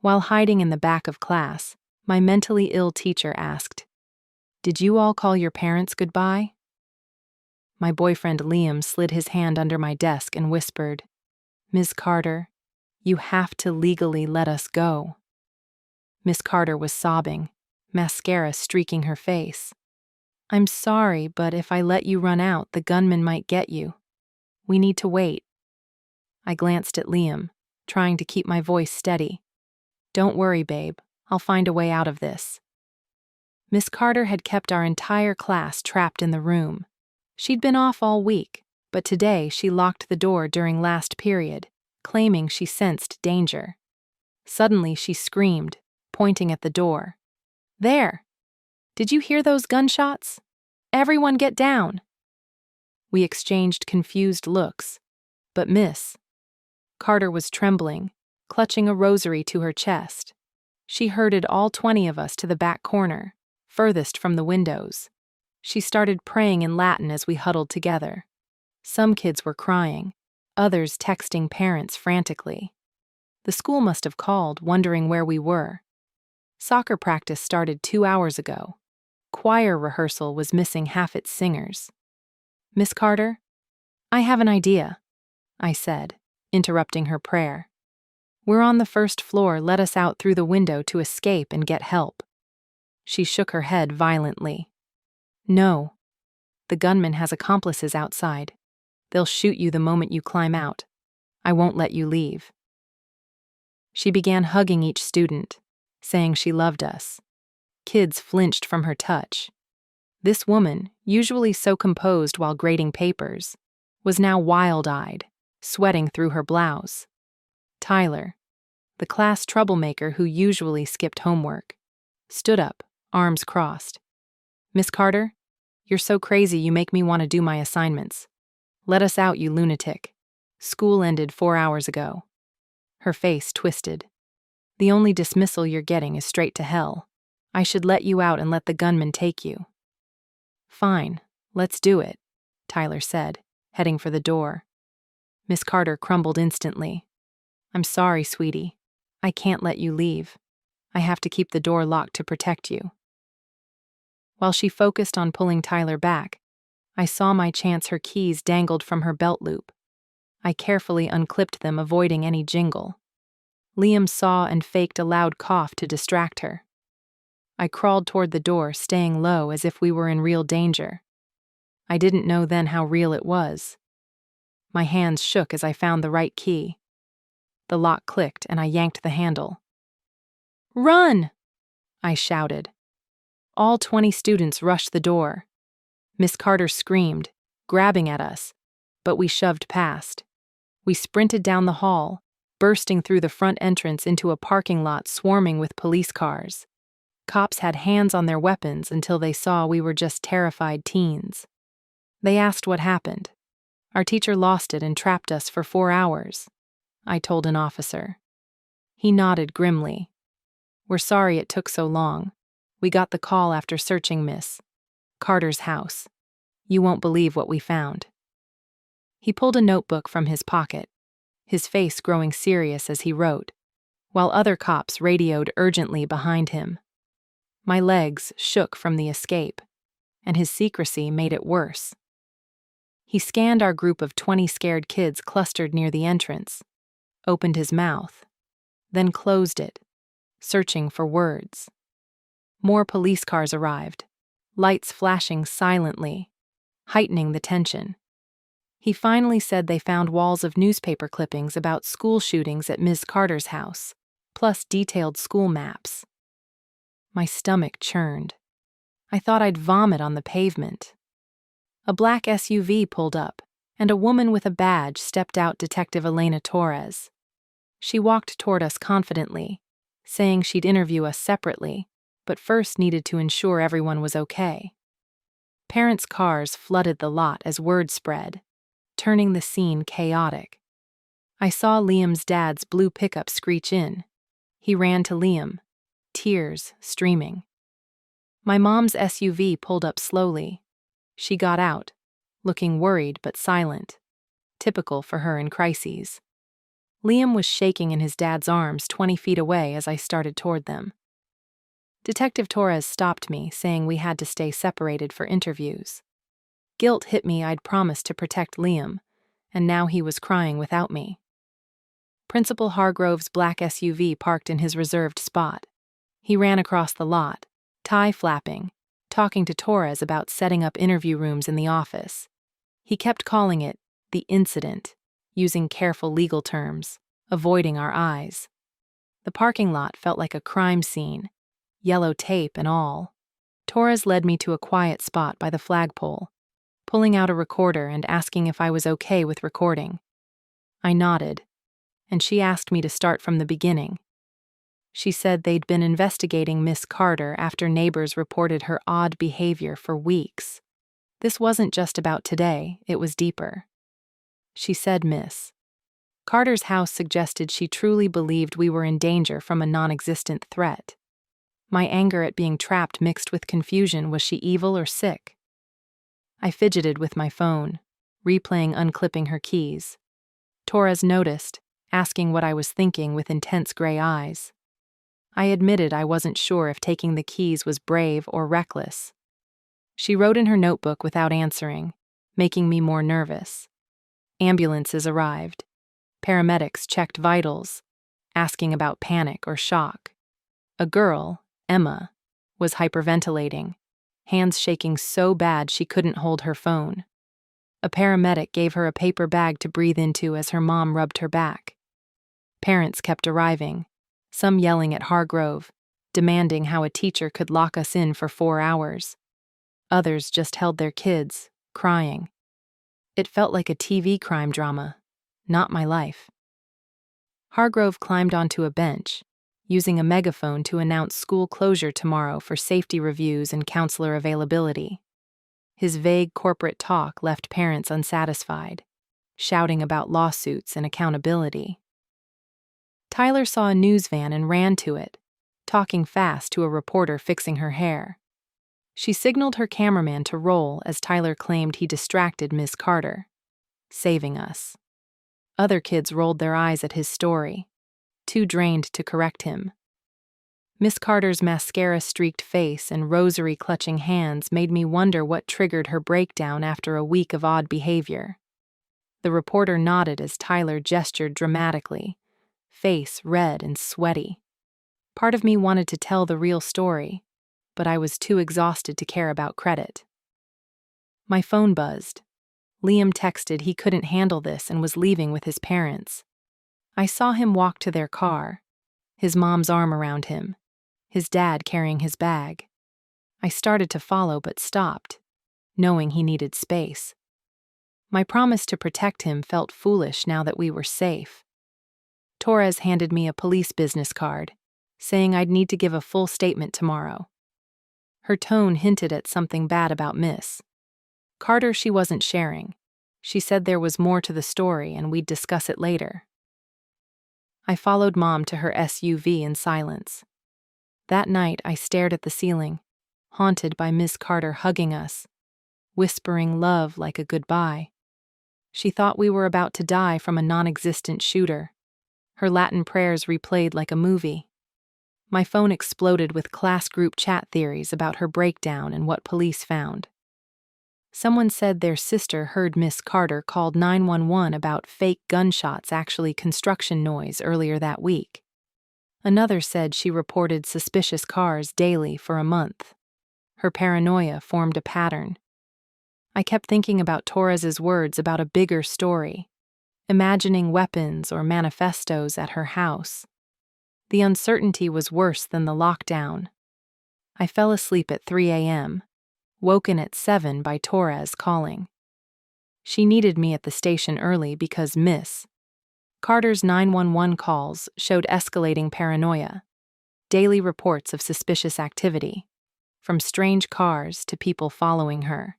While hiding in the back of class, my mentally ill teacher asked, "Did you all call your parents goodbye?" My boyfriend Liam slid his hand under my desk and whispered, "Ms. Carter, you have to legally let us go." Miss Carter was sobbing, mascara streaking her face. "I'm sorry, but if I let you run out, the gunman might get you. We need to wait." I glanced at Liam, trying to keep my voice steady. "Don't worry, babe. I'll find a way out of this." Miss Carter had kept our entire class trapped in the room. She'd been off all week, but today she locked the door during last period, claiming she sensed danger. Suddenly she screamed, pointing at the door. "There! Did you hear those gunshots? Everyone get down!" We exchanged confused looks, but Miss Carter was trembling, clutching a rosary to her chest. She herded all 20 of us to the back corner, furthest from the windows. She started praying in Latin as we huddled together. Some kids were crying, others texting parents frantically. The school must have called, wondering where we were. Soccer practice started 2 hours ago. Choir rehearsal was missing half its singers. "Miss Carter, I have an idea," I said, interrupting her prayer. "We're on the first floor, let us out through the window to escape and get help." She shook her head violently. "No. The gunman has accomplices outside. They'll shoot you the moment you climb out. I won't let you leave." She began hugging each student, saying she loved us. Kids flinched from her touch. This woman, usually so composed while grading papers, was now wild-eyed, sweating through her blouse. Tyler, the class troublemaker who usually skipped homework, stood up, arms crossed. "Miss Carter, you're so crazy you make me want to do my assignments. Let us out, you lunatic. School ended 4 hours ago." Her face twisted. "The only dismissal you're getting is straight to hell. I should let you out and let the gunman take you." "Fine, let's do it," Tyler said, heading for the door. Miss Carter crumbled instantly. "I'm sorry, sweetie. I can't let you leave. I have to keep the door locked to protect you." While she focused on pulling Tyler back, I saw my chance her keys dangled from her belt loop. I carefully unclipped them, avoiding any jingle. Liam saw and faked a loud cough to distract her. I crawled toward the door, staying low as if we were in real danger. I didn't know then how real it was. My hands shook as I found the right key. The lock clicked and I yanked the handle. "Run!" I shouted. All 20 students rushed the door. Miss Carter screamed, grabbing at us, but we shoved past. We sprinted down the hall, bursting through the front entrance into a parking lot swarming with police cars. Cops had hands on their weapons until they saw we were just terrified teens. They asked what happened. "Our teacher lost it and trapped us for 4 hours," I told an officer. He nodded grimly. "We're sorry it took so long. We got the call after searching Miss Carter's house. You won't believe what we found." He pulled a notebook from his pocket, his face growing serious as he wrote, while other cops radioed urgently behind him. My legs shook from the escape, and his secrecy made it worse. He scanned our group of 20 scared kids clustered near the entrance, opened his mouth, then closed it, searching for words. More police cars arrived, lights flashing silently, heightening the tension. He finally said they found walls of newspaper clippings about school shootings at Ms. Carter's house, plus detailed school maps. My stomach churned. I thought I'd vomit on the pavement. A black SUV pulled up, and a woman with a badge stepped out, Detective Elena Torres. She walked toward us confidently, saying she'd interview us separately, but first needed to ensure everyone was okay. Parents' cars flooded the lot as word spread, turning the scene chaotic. I saw Liam's dad's blue pickup screech in. He ran to Liam, tears streaming. My mom's SUV pulled up slowly. She got out, looking worried but silent, typical for her in crises. Liam was shaking in his dad's arms 20 feet away as I started toward them. Detective Torres stopped me, saying we had to stay separated for interviews. Guilt hit me. I'd promised to protect Liam, and now he was crying without me. Principal Hargrove's black SUV parked in his reserved spot. He ran across the lot, tie flapping, talking to Torres about setting up interview rooms in the office. He kept calling it the incident, using careful legal terms, avoiding our eyes. The parking lot felt like a crime scene, yellow tape and all. Torres led me to a quiet spot by the flagpole, pulling out a recorder and asking if I was okay with recording. I nodded, and she asked me to start from the beginning. She said they'd been investigating Miss Carter after neighbors reported her odd behavior for weeks. This wasn't just about today, it was deeper. She said Miss Carter's house suggested she truly believed we were in danger from a non-existent threat. My anger at being trapped mixed with confusion. Was she evil or sick? I fidgeted with my phone, replaying unclipping her keys. Torres noticed, asking what I was thinking with intense gray eyes. I admitted I wasn't sure if taking the keys was brave or reckless. She wrote in her notebook without answering, making me more nervous. Ambulances arrived. Paramedics checked vitals, asking about panic or shock. A girl, Emma, was hyperventilating, hands shaking so bad she couldn't hold her phone. A paramedic gave her a paper bag to breathe into as her mom rubbed her back. Parents kept arriving, some yelling at Hargrove, demanding how a teacher could lock us in for 4 hours. Others just held their kids, crying. It felt like a TV crime drama, not my life. Hargrove climbed onto a bench, using a megaphone to announce school closure tomorrow for safety reviews and counselor availability. His vague corporate talk left parents unsatisfied, shouting about lawsuits and accountability. Tyler saw a news van and ran to it, talking fast to a reporter fixing her hair. She signaled her cameraman to roll as Tyler claimed he distracted Miss Carter, saving us. Other kids rolled their eyes at his story, too drained to correct him. Miss Carter's mascara-streaked face and rosary-clutching hands made me wonder what triggered her breakdown after a week of odd behavior. The reporter nodded as Tyler gestured dramatically, face red and sweaty. Part of me wanted to tell the real story, but I was too exhausted to care about credit. My phone buzzed. Liam texted he couldn't handle this and was leaving with his parents. I saw him walk to their car, his mom's arm around him, his dad carrying his bag. I started to follow but stopped, knowing he needed space. My promise to protect him felt foolish now that we were safe. Torres handed me a police business card, saying I'd need to give a full statement tomorrow. Her tone hinted at something bad about Miss Carter she wasn't sharing. She said there was more to the story and we'd discuss it later. I followed Mom to her SUV in silence. That night I stared at the ceiling, haunted by Miss Carter hugging us, whispering love like a goodbye. She thought we were about to die from a non-existent shooter. Her Latin prayers replayed like a movie. My phone exploded with class group chat theories about her breakdown and what police found. Someone said their sister heard Miss Carter called 911 about fake gunshots, actually construction noise, earlier that week. Another said she reported suspicious cars daily for a month. Her paranoia formed a pattern. I kept thinking about Torres's words about a bigger story, imagining weapons or manifestos at her house. The uncertainty was worse than the lockdown. I fell asleep at 3 a.m., woken at 7 by Torres calling. She needed me at the station early because Miss Carter's 911 calls showed escalating paranoia, daily reports of suspicious activity, from strange cars to people following her.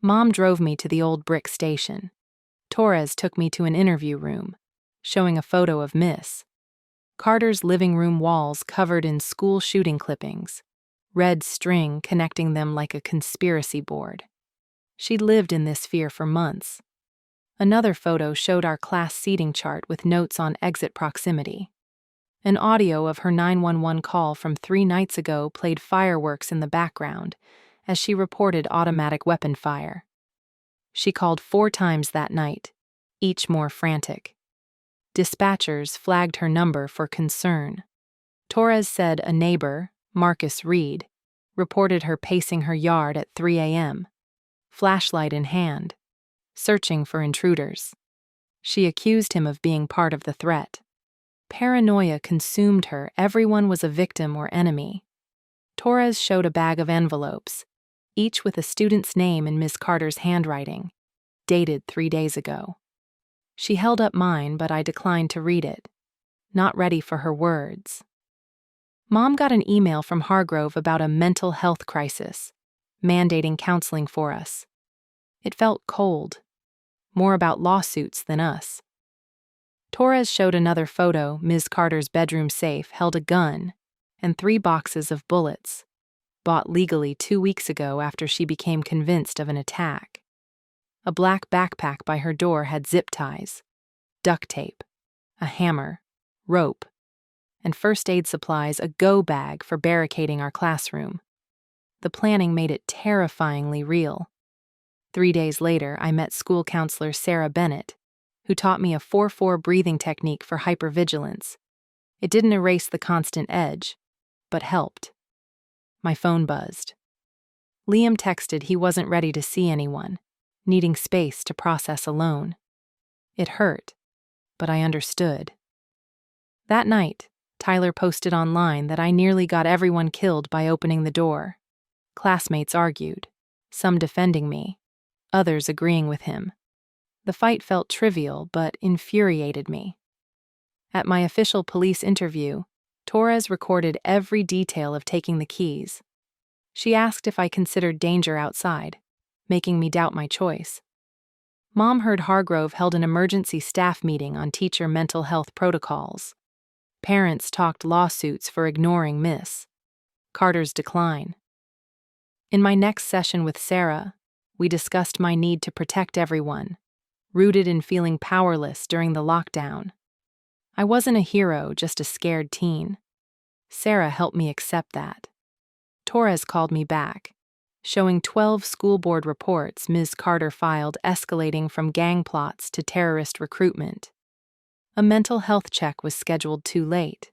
Mom drove me to the old brick station. Torres took me to an interview room, showing a photo of Miss Carter's living room walls covered in school shooting clippings, red string connecting them like a conspiracy board. She'd lived in this fear for months. Another photo showed our class seating chart with notes on exit proximity. An audio of her 911 call from 3 nights ago played fireworks in the background as she reported automatic weapon fire. She called 4 times that night, each more frantic. Dispatchers flagged her number for concern. Torres said a neighbor, Marcus Reed, reported her pacing her yard at 3 a.m., flashlight in hand, searching for intruders. She accused him of being part of the threat. Paranoia consumed her. Everyone was a victim or enemy. Torres showed a bag of envelopes, each with a student's name in Ms. Carter's handwriting, dated 3 days ago. She held up mine, but I declined to read it, not ready for her words. Mom got an email from Hargrove about a mental health crisis, mandating counseling for us. It felt cold, more about lawsuits than us. Torres showed another photo. Ms. Carter's bedroom safe held a gun and 3 boxes of bullets, bought legally 2 weeks ago after she became convinced of an attack. A black backpack by her door had zip ties, duct tape, a hammer, rope, and first aid supplies, a go bag for barricading our classroom. The planning made it terrifyingly real. 3 days later, I met school counselor Sarah Bennett, who taught me a 4-4 breathing technique for hypervigilance. It didn't erase the constant edge, but helped. My phone buzzed. Liam texted he wasn't ready to see anyone, needing space to process alone. It hurt, but I understood. That night, Tyler posted online that I nearly got everyone killed by opening the door. Classmates argued, some defending me, others agreeing with him. The fight felt trivial but infuriated me. At my official police interview, Torres recorded every detail of taking the keys. She asked if I considered danger outside, making me doubt my choice. Mom heard Hargrove held an emergency staff meeting on teacher mental health protocols. Parents talked lawsuits for ignoring Miss Carter's decline. In my next session with Sarah, we discussed my need to protect everyone, rooted in feeling powerless during the lockdown. I wasn't a hero, just a scared teen. Sarah helped me accept that. Torres called me back, showing 12 school board reports Ms. Carter filed escalating from gang plots to terrorist recruitment. A mental health check was scheduled too late.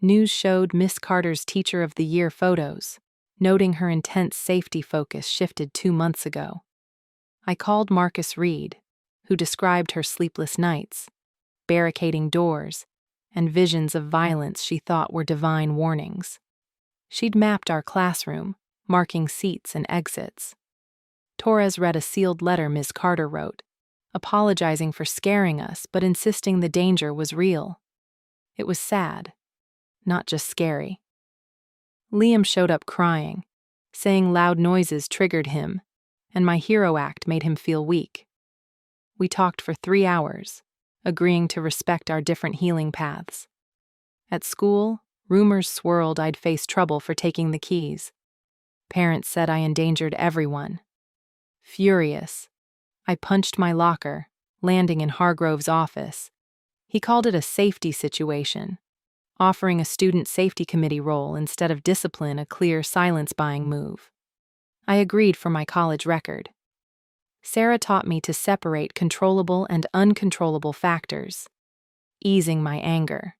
News showed Miss Carter's Teacher of the Year photos, noting her intense safety focus shifted 2 months ago. I called Marcus Reed, who described her sleepless nights, barricading doors, and visions of violence she thought were divine warnings. She'd mapped our classroom, marking seats and exits. Torres read a sealed letter Ms. Carter wrote, apologizing for scaring us but insisting the danger was real. It was sad, not just scary. Liam showed up crying, saying loud noises triggered him, and my hero act made him feel weak. We talked for 3 hours, agreeing to respect our different healing paths. At school, rumors swirled I'd face trouble for taking the keys. Parents said I endangered everyone. Furious, I punched my locker, landing in Hargrove's office. He called it a safety situation, offering a student safety committee role instead of discipline, a clear silence-buying move. I agreed for my college record. Sarah taught me to separate controllable and uncontrollable factors, easing my anger.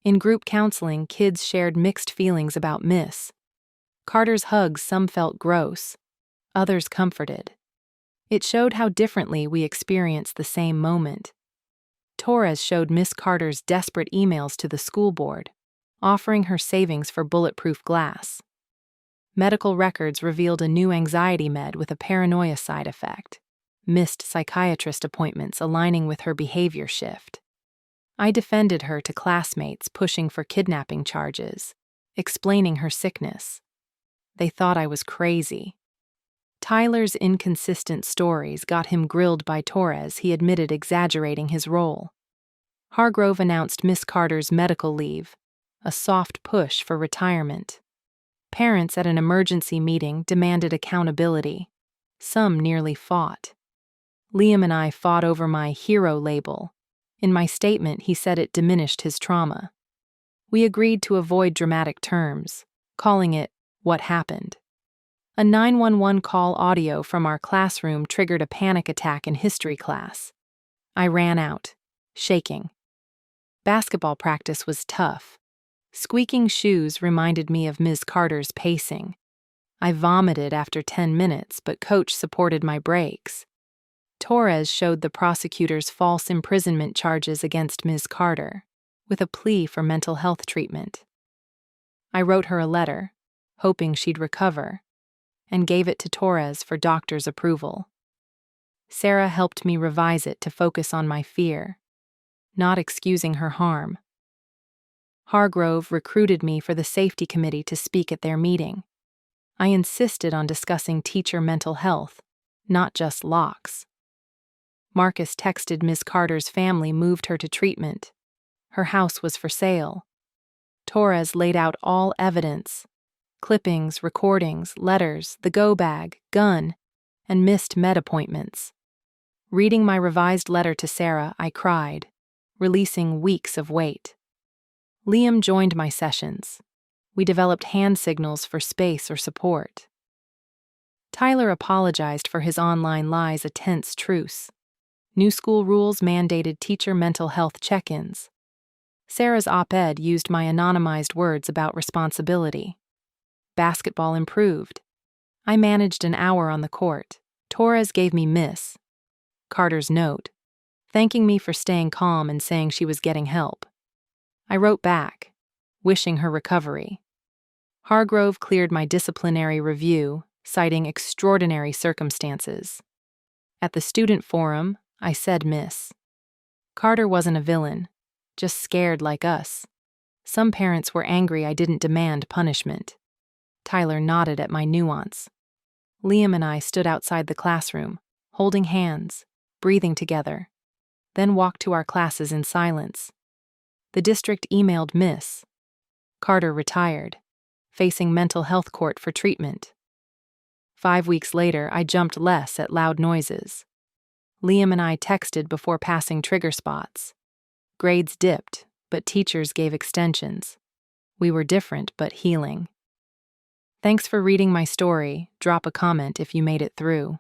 In group counseling, kids shared mixed feelings about Miss Carter's hugs. Some felt gross, others comforted. It showed how differently we experienced the same moment. Torres showed Miss Carter's desperate emails to the school board, offering her savings for bulletproof glass. Medical records revealed a new anxiety med with a paranoia side effect, missed psychiatrist appointments aligning with her behavior shift. I defended her to classmates pushing for kidnapping charges, explaining her sickness. They thought I was crazy. Tyler's inconsistent stories got him grilled by Torres. He admitted exaggerating his role. Hargrove announced Miss Carter's medical leave, a soft push for retirement. Parents at an emergency meeting demanded accountability. Some nearly fought. Liam and I fought over my hero label. In my statement, he said it diminished his trauma. We agreed to avoid dramatic terms, calling it "what happened." A 911 call audio from our classroom triggered a panic attack in history class. I ran out, shaking. Basketball practice was tough. Squeaking shoes reminded me of Ms. Carter's pacing. I vomited after 10 minutes, but coach supported my breaks. Torres showed the prosecutors false imprisonment charges against Ms. Carter, with a plea for mental health treatment. I wrote her a letter, hoping she'd recover, and gave it to Torres for doctor's approval. Sarah helped me revise it to focus on my fear, not excusing her harm. Hargrove recruited me for the safety committee to speak at their meeting. I insisted on discussing teacher mental health, not just locks. Marcus texted Ms. Carter's family moved her to treatment. Her house was for sale. Torres laid out all evidence: clippings, recordings, letters, the go bag, gun, and missed med appointments. Reading my revised letter to Sarah, I cried, releasing weeks of weight. Liam joined my sessions. We developed hand signals for space or support. Tyler apologized for his online lies a tense truce. New school rules mandated teacher mental health check-ins. Sarah's op-ed used my anonymized words about responsibility. Basketball improved. I managed an hour on the court. Torres gave me Miss Carter's note, thanking me for staying calm and saying she was getting help. I wrote back, wishing her recovery. Hargrove cleared my disciplinary review, citing extraordinary circumstances. At the student forum, I said Miss Carter wasn't a villain, just scared like us. Some parents were angry I didn't demand punishment. Tyler nodded at my nuance. Liam and I stood outside the classroom, holding hands, breathing together, then walked to our classes in silence. The district emailed Miss Carter retired, facing mental health court for treatment. 5 weeks later, I jumped less at loud noises. Liam and I texted before passing trigger spots. Grades dipped, but teachers gave extensions. We were different but healing. Thanks for reading my story. Drop a comment if you made it through.